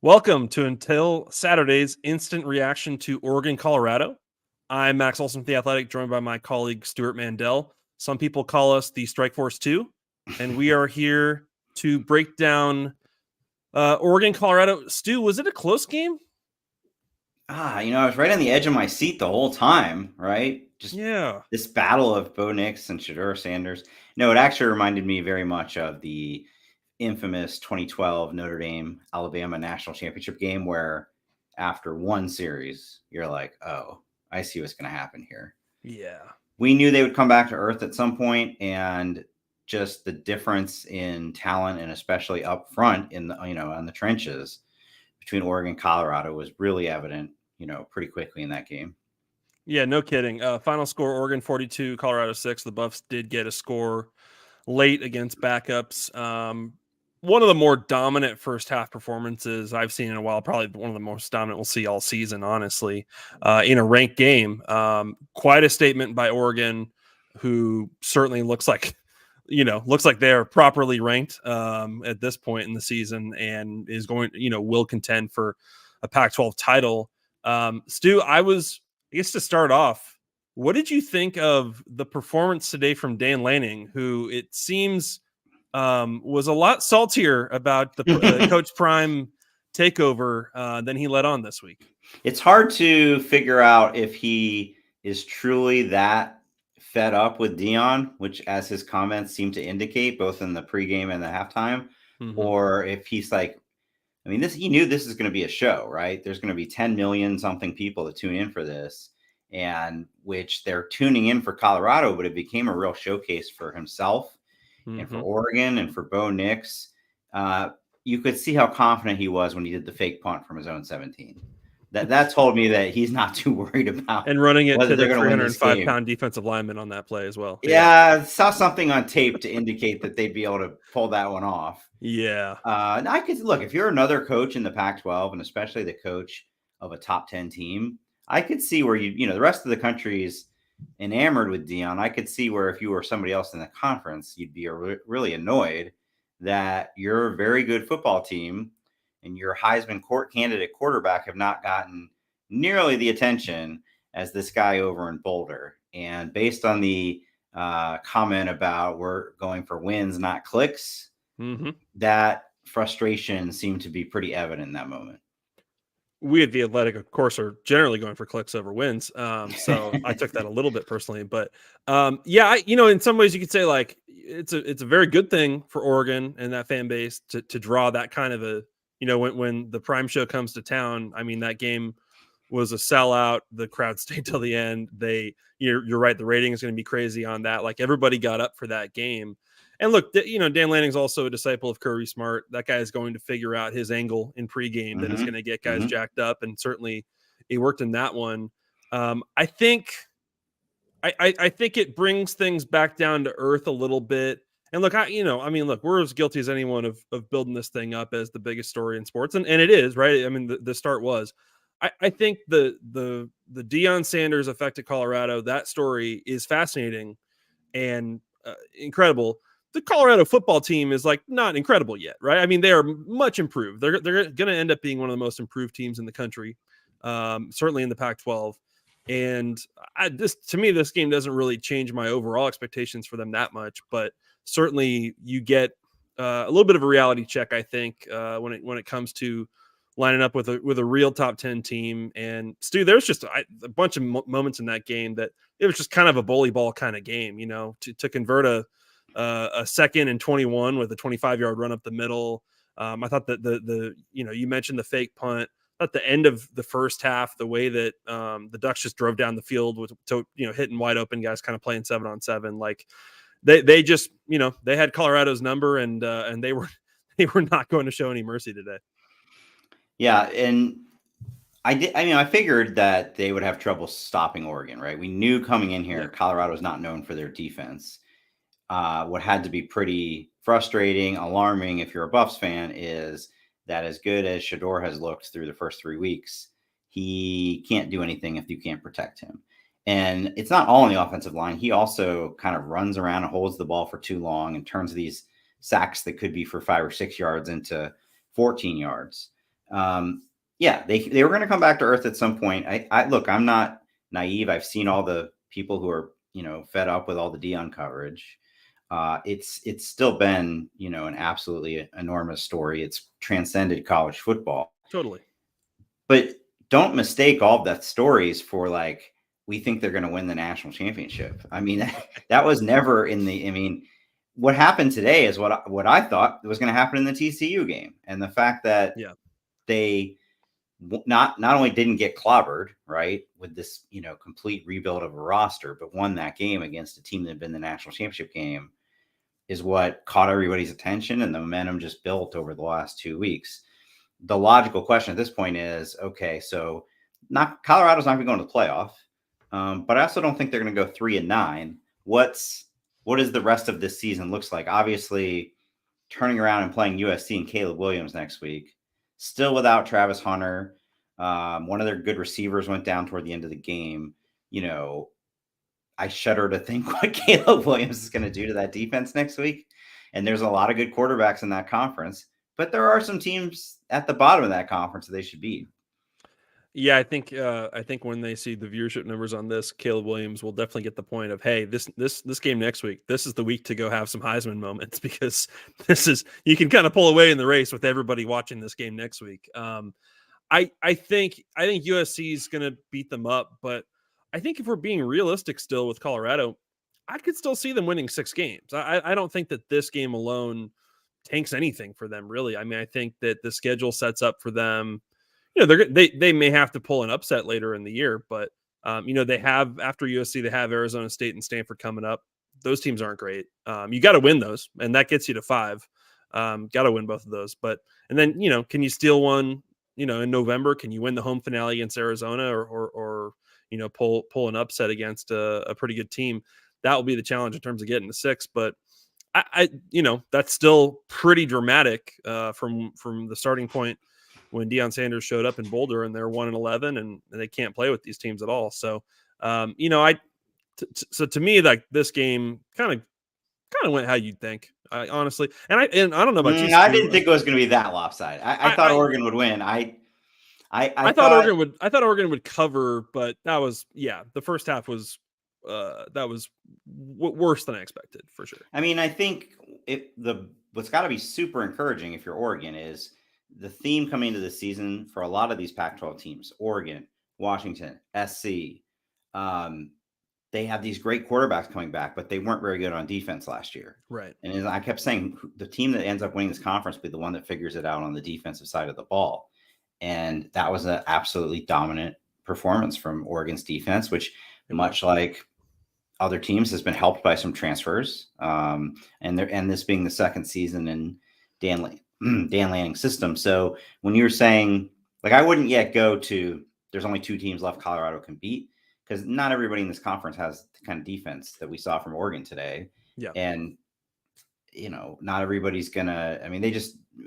Welcome to Until Saturday's instant reaction to Oregon, Colorado. I'm Max Olson with The Athletic, joined by my colleague Stuart Mandel. Some people call us the Strike Force 2, and we are here to break down Oregon, Colorado. Stu, was it a close game? I was right on the edge of my seat the whole time, right? Just Yeah. this battle of Bo Nix and Shedeur Sanders. No, it actually reminded me very much of the infamous 2012 Notre Dame Alabama national championship game where after one series, you're like, oh, I see what's going to happen here. Yeah. We knew they would come back to earth at some point, and just the difference in talent and especially up front in the, on the trenches between Oregon and Colorado was really evident, pretty quickly in that game. Yeah, no kidding. Final score, Oregon 42, Colorado 6. The Buffs did get a score late against backups. One of the more dominant first half performances I've seen in a while, probably one of the most dominant we'll see all season, honestly, in a ranked game. Quite a statement by Oregon, who certainly looks like they are properly ranked at this point in the season and is going, will contend for a Pac-12 title. Stu, I guess to start off, what did you think of the performance today from Dan Lanning, who it seems was a lot saltier about the Coach Prime takeover than he let on this week? It's hard to figure out if he is truly that fed up with Deion, which, as his comments seem to indicate, both in the pregame and the halftime, or if he's like, he knew this is going to be a show, right? There's going to be 10 million something people that tune in for this, and which they're tuning in for Colorado, but it became a real showcase for himself and for Oregon and for Bo Nix. You could see how confident he was when he did the fake punt from his own 17. That told me that he's not too worried about and running it whether to they're the going to win this game. 305-pound defensive lineman on that play as well. Yeah, saw something on tape to indicate that they'd be able to pull that one off. Yeah. I could look, if you're another coach in the Pac-12 and especially the coach of a top 10 team, I could see where the rest of the country's enamored with Deion. I could see where if you were somebody else in the conference, you'd be really annoyed that your very good football team and your Heisman candidate quarterback have not gotten nearly the attention as this guy over in Boulder. And based on the comment about we're going for wins, not clicks, that frustration seemed to be pretty evident in that moment. We at The Athletic, of course, are generally going for clicks over wins. So I took that a little bit personally, but in some ways you could say like it's a very good thing for Oregon and that fan base to draw that kind of a, when the Prime show comes to town. I mean, that game was a sellout. The crowd stayed till the end. You're right. The rating is going to be crazy on that. Like everybody got up for that game. And look, Dan Lanning's also a disciple of Kirby Smart. That guy is going to figure out his angle in pregame that is going to get guys jacked up, and certainly it worked in that one. I think it brings things back down to earth a little bit. And look, we're as guilty as anyone of building this thing up as the biggest story in sports, and it is, right? I mean, the start was. I think the Deion Sanders effect at Colorado, that story is fascinating and incredible. The Colorado football team is like not incredible yet, right? I mean, they are much improved. They're going to end up being one of the most improved teams in the country, certainly in the Pac-12. And to me, this game doesn't really change my overall expectations for them that much, but certainly you get a little bit of a reality check, I think, when it comes to lining up with a real top 10 team. And Stu, there's just a bunch of moments in that game that it was just kind of a bully ball kind of game, to convert a 2nd and 21 with a 25-yard run up the middle. I thought that you mentioned the fake punt at the end of the first half, the way that the Ducks just drove down the field with hitting wide open guys, kind of playing 7-on-7. Like they just, they had Colorado's number and they were not going to show any mercy today. Yeah, and I figured that they would have trouble stopping Oregon, right? We knew coming in here, Colorado is not known for their defense. What had to be pretty frustrating, alarming if you're a Buffs fan is that as good as Shedeur has looked through the first 3 weeks, he can't do anything if you can't protect him. And it's not all on the offensive line. He also kind of runs around and holds the ball for too long and turns these sacks that could be for 5 or 6 yards into 14 yards. Yeah, they were going to come back to earth at some point. I look, I'm not naive. I've seen all the people who are, fed up with all the Deion coverage. It's still been, an absolutely enormous story. It's transcended college football. Totally. But don't mistake all of that stories for like, we think they're going to win the national championship. I mean, that was never in the, I mean, what happened today is what I thought was going to happen in the TCU game. And the fact that they not only didn't get clobbered, right, with this, complete rebuild of a roster, but won that game against a team that had been the national championship game is what caught everybody's attention, and the momentum just built over the last 2 weeks. The logical question at this point is, okay, so Colorado's not going to go into the playoff, but I also don't think they're going to go 3-9. What does the rest of this season looks like? Obviously, turning around and playing USC and Caleb Williams next week, still without Travis Hunter. One of their good receivers went down toward the end of the game. I shudder to think what Caleb Williams is going to do to that defense next week. And there's a lot of good quarterbacks in that conference, but there are some teams at the bottom of that conference that they should beat. Yeah, I think when they see the viewership numbers on this, Caleb Williams will definitely get the point of, hey, this game next week, this is the week to go have some Heisman moments, because you can kind of pull away in the race with everybody watching this game next week. I think USC is going to beat them up, but I think if we're being realistic still with Colorado, I could still see them winning 6 games. I don't think that this game alone tanks anything for them, really. I mean, I think that the schedule sets up for them. They may have to pull an upset later in the year, but they have, after USC, they have Arizona State and Stanford coming up. Those teams aren't great. You got to win those, and that gets you to 5. Got to win both of those, and then can you steal one? In November, can you win the home finale against Arizona, or pull an upset against a pretty good team? That will be the challenge in terms of getting to 6. But I that's still pretty dramatic from the starting point when Deion Sanders showed up in Boulder and they're 1-11 and they can't play with these teams at all. So, so to me, like, this game kind of went how you'd think, honestly. And I don't know about you, I didn't think it was going to be that lopsided. I thought Oregon would win. I thought Oregon would cover, but that was, the first half was worse than I expected, for sure. I mean, I think what's got to be super encouraging if you're Oregon is the theme coming into the season for a lot of these Pac-12 teams, Oregon, Washington, SC. They have these great quarterbacks coming back, but they weren't very good on defense last year. Right. And as I kept saying, the team that ends up winning this conference will be the one that figures it out on the defensive side of the ball. And that was an absolutely dominant performance from Oregon's defense, which, much like other teams, has been helped by some transfers. And this being the second season in Dan Lanning's system. So when you're saying, like, I wouldn't yet go to, there's only 2 teams left Colorado can beat, because not everybody in this conference has the kind of defense that we saw from Oregon today. Yeah. And, not everybody's gonna, I mean,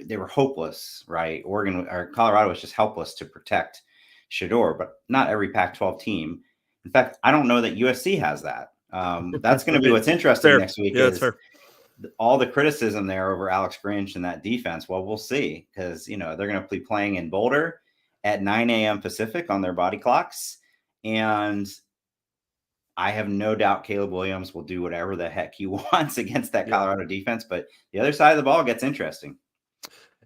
they were hopeless, right? Oregon or Colorado was just helpless to protect Shedeur, but not every Pac-12 team. In fact, I don't know that USC has that. That's going to be what's interesting next week. Yeah, that's fair. All the criticism there over Alex Grinch and that defense. Well, we'll see, because they're going to be playing in Boulder at 9 a.m. Pacific on their body clocks, and I have no doubt Caleb Williams will do whatever the heck he wants against that Colorado defense. But the other side of the ball gets interesting.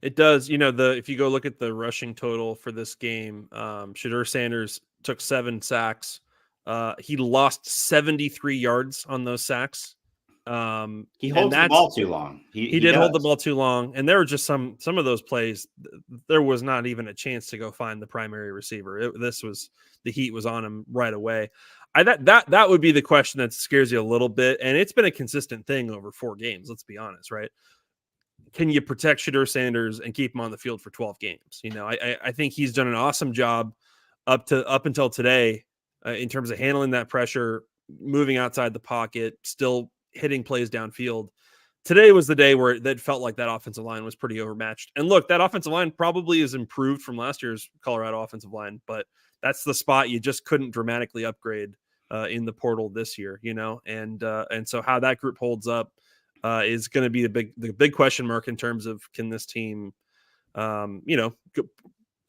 It does. If you go look at the rushing total for this game, Shedeur Sanders took 7 sacks. He lost 73 yards on those sacks. He holds the ball too long. He did hold the ball too long, and there were just some of those plays. There was not even a chance to go find the primary receiver. The heat was on him right away. That would be the question that scares you a little bit, and it's been a consistent thing over 4 games. Let's be honest, right? Can you protect Shedeur Sanders and keep him on the field for 12 games? I think he's done an awesome job up until today in terms of handling that pressure, moving outside the pocket, still hitting plays downfield. Today was the day where that felt like that offensive line was pretty overmatched. And look, that offensive line probably is improved from last year's Colorado offensive line, but that's the spot you just couldn't dramatically upgrade in the portal this year, and so how that group holds up is going to be the big question mark in terms of, can this team,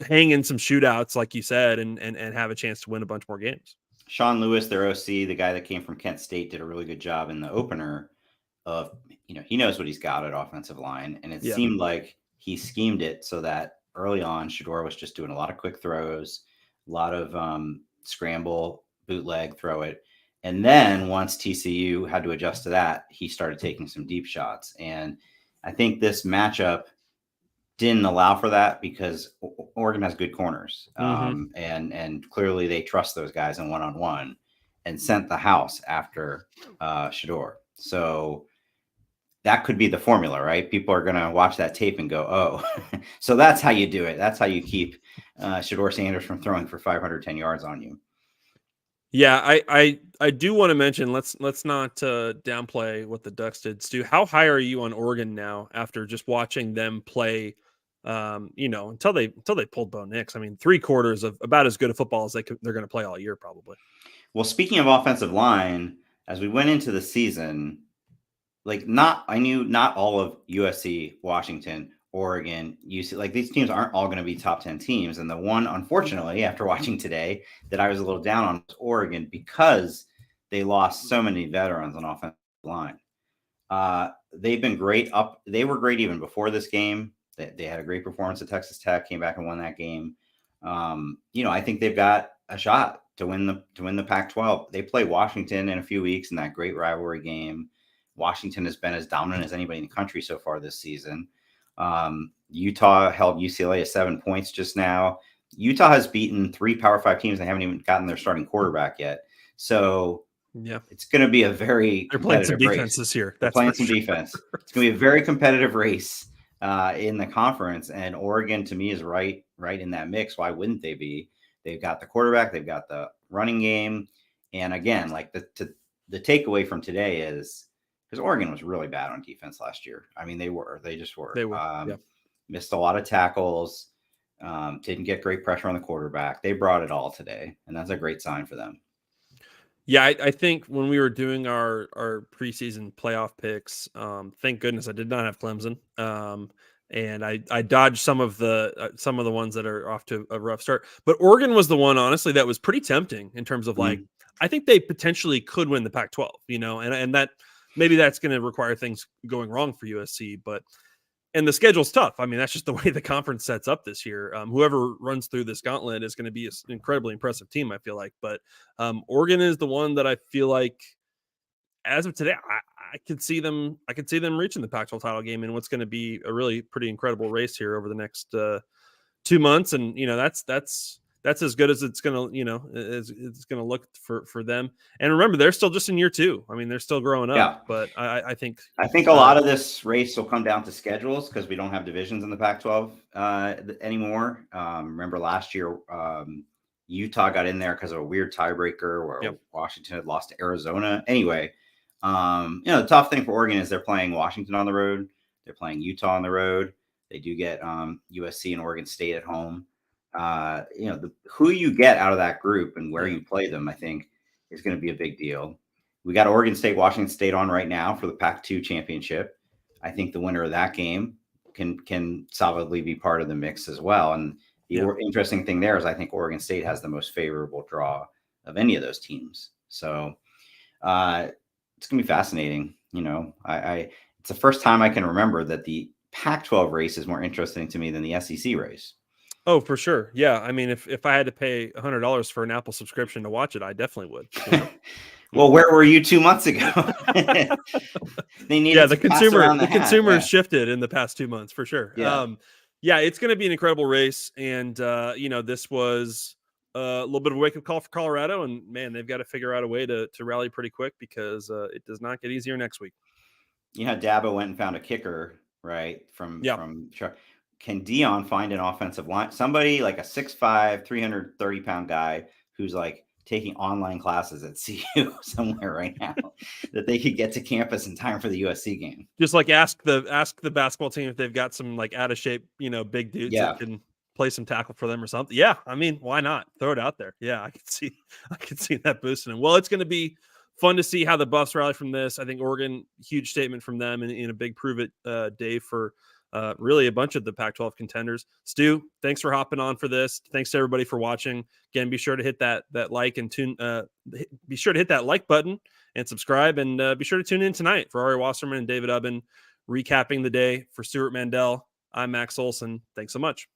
hang in some shootouts, like you said, and have a chance to win a bunch more games. Sean Lewis, their OC, the guy that came from Kent State, did a really good job in the opener of, he knows what he's got at offensive line. And it seemed like he schemed it so that early on, Shedeur was just doing a lot of quick throws, a lot of scramble, bootleg, throw it. And then once TCU had to adjust to that, he started taking some deep shots. And I think this matchup didn't allow for that because Oregon has good corners. And clearly they trust those guys in one-on-one and sent the house after Shedeur. So that could be the formula, right? People are going to watch that tape and go, oh, so that's how you do it. That's how you keep Shedeur Sanders from throwing for 510 yards on you. Yeah, I do want to mention, let's not downplay what the Ducks did. Stu, how high are you on Oregon now after just watching them play? Until they pulled Bo Nix. I mean, 3 quarters of about as good a football as they're going to play all year, probably. Well, speaking of offensive line, as we went into the season, I knew not all of USC, Washington, Oregon, UC, like these teams aren't all going to be top 10 teams. And the one, unfortunately, after watching today, that I was a little down on was Oregon because they lost so many veterans on offensive line. They've been great they were great even before this game. They had a great performance at Texas Tech, came back and won that game. I think they've got a shot to win the Pac-12. They play Washington in a few weeks in that great rivalry game. Washington has been as dominant as anybody in the country so far this season. Utah held UCLA to 7 points just now. Utah has beaten 3 Power 5 teams. They haven't even gotten their starting quarterback yet. So it's going to be a very They're playing some defense race this year. They're playing some defense. It's going to be a very competitive race in the conference. And Oregon, to me, is right in that mix. Why wouldn't they be? They've got the quarterback. They've got the running game. And again, like the takeaway from today is, because Oregon was really bad on defense last year. I mean, they just were. They were. Missed a lot of tackles. Didn't get great pressure on the quarterback. They brought it all today, and that's a great sign for them. Yeah, I think when we were doing our preseason playoff picks, thank goodness I did not have Clemson, and I dodged some of the ones that are off to a rough start. But Oregon was the one, honestly, that was pretty tempting in terms of I think they potentially could win the Pac-12, and that maybe that's going to require things going wrong for USC, and the schedule's tough. I mean, that's just the way the conference sets up this year. Whoever runs through this gauntlet is going to be an incredibly impressive team, I feel like. But Oregon is the one that I feel like, as of today, I could see them reaching the Pac-12 title game in what's going to be a really pretty incredible race here over the next 2 months. And that's as good as it's going to, it's going to look for them. And remember, they're still just in year 2. I mean, they're still growing up. Yeah. But I think a lot of this race will come down to schedules because we don't have divisions in the Pac-12 anymore. Remember last year, Utah got in there because of a weird tiebreaker where Washington had lost to Arizona. Anyway, the tough thing for Oregon is they're playing Washington on the road. They're playing Utah on the road. They do get USC and Oregon State at home. Who you get out of that group and where you play them, I think, is going to be a big deal. We got Oregon State, Washington State on right now for the Pac-2 championship. I think the winner of that game can solidly be part of the mix as well. And the interesting thing there is I think Oregon State has the most favorable draw of any of those teams. So it's going to be fascinating. It's the first time I can remember that the Pac-12 race is more interesting to me than the SEC race. Oh, for sure. Yeah. I mean, if I had to pay $100 for an Apple subscription to watch it, I definitely would. Well, where were you 2 months ago? They needed the consumer has shifted in the past 2 months for sure. Yeah. It's going to be an incredible race. And, this was a little bit of a wake up call for Colorado, and man, they've got to figure out a way to rally pretty quick because it does not get easier next week. Dabo went and found a kicker, right? From can Deion find an offensive line? Somebody like a 6'5", 330-pound guy who's like taking online classes at CU somewhere right now that they could get to campus in time for the USC game. Just like ask the basketball team if they've got some like out of shape, big dudes that can play some tackle for them or something. Yeah. I mean, why not throw it out there? Yeah. I could see that boosting them. Well, it's going to be fun to see how the Buffs rally from this. I think Oregon, huge statement from them in a big prove it day for really a bunch of the Pac-12 contenders. Stu, thanks for hopping on for this. Thanks to everybody for watching. Again, be sure to hit that like and be sure to hit that like button and subscribe, and be sure to tune in tonight for Ari Wasserman and David Ubben recapping the day. For Stuart Mandel, I'm Max Olson. Thanks so much.